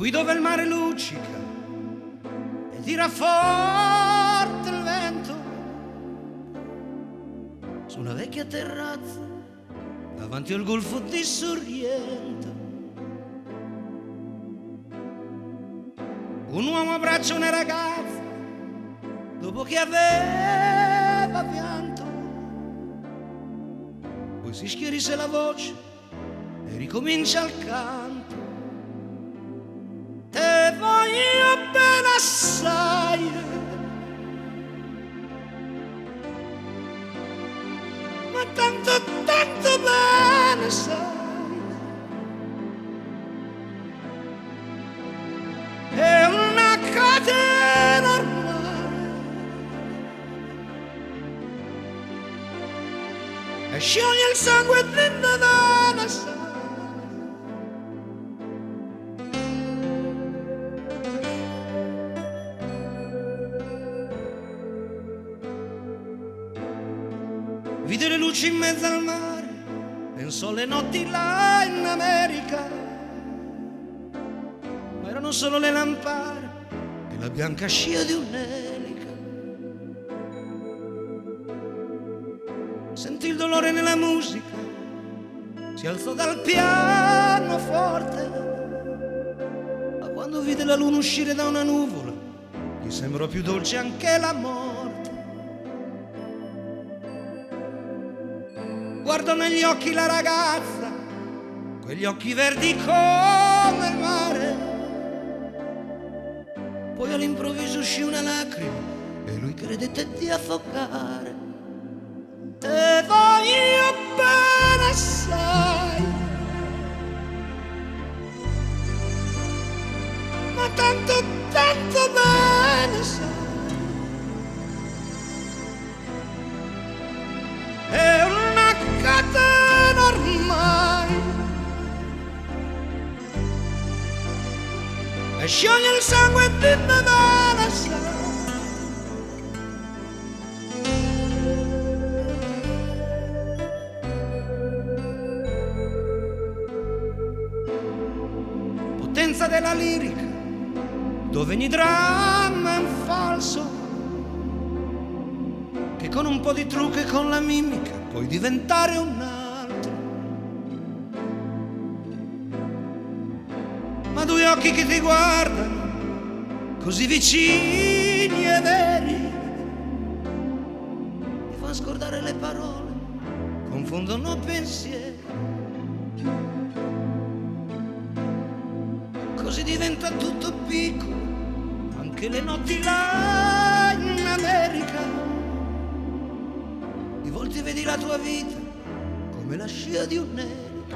qui dove il mare luccica e tira forte il vento, su una vecchia terrazza davanti al golfo di Sorrento. Un uomo abbraccia una ragazza dopo che aveva pianto, poi si schierisse la voce e ricomincia il canto. Te voglio bene assai, ma tanto, tanto bene sai. È una catena ormai e scioglie il sangue dentro da una sai. Vide le luci in mezzo al mare, pensò alle notti là in America, ma erano solo le lampare e la bianca scia di un'elica. Sentì il dolore nella musica, si alzò dal pianoforte, ma quando vide la luna uscire da una nuvola, gli sembrò più dolce anche la morte. Guardò negli occhi la ragazza, quegli occhi verdi come il mare, poi all'improvviso uscì una lacrima e lui credette di affogare. Te voglio bene assai, ma tanto, tanto bene sai. È una catena ormai e scioglie il sangue di Nevada sai. Potenza della lirica, dove ogni dramma è un falso, che con un po' di trucco e con la mimica puoi diventare un altro. Ma due occhi che ti guardano, così vicini e veri, ti fanno scordare le parole, confondono pensieri. Così diventa tutto piccolo, anche le notti là in America. Di volte vedi la tua vita come la scia di un'elica.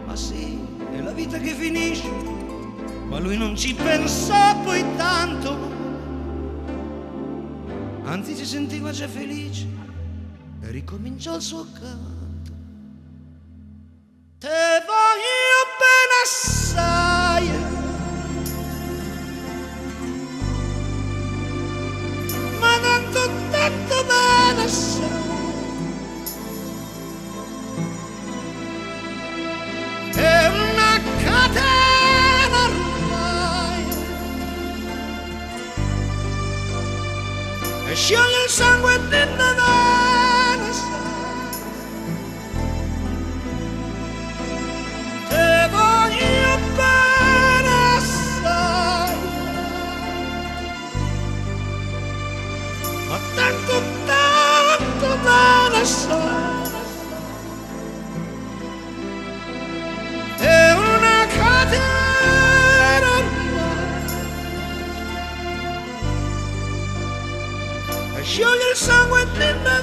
Ma sì, è la vita che finisce, ma lui non ci pensò poi tanto, anzi si sentiva già felice e ricominciò il suo canto. Te voglio bene assai, ma tanto, tanto bene assai. È una catena ormai e scioglie il sangue dentro da una sai. Te voglio bene assai, ma tanto, tanto bene sai. È una catena ormai e scioglie il sangue dentro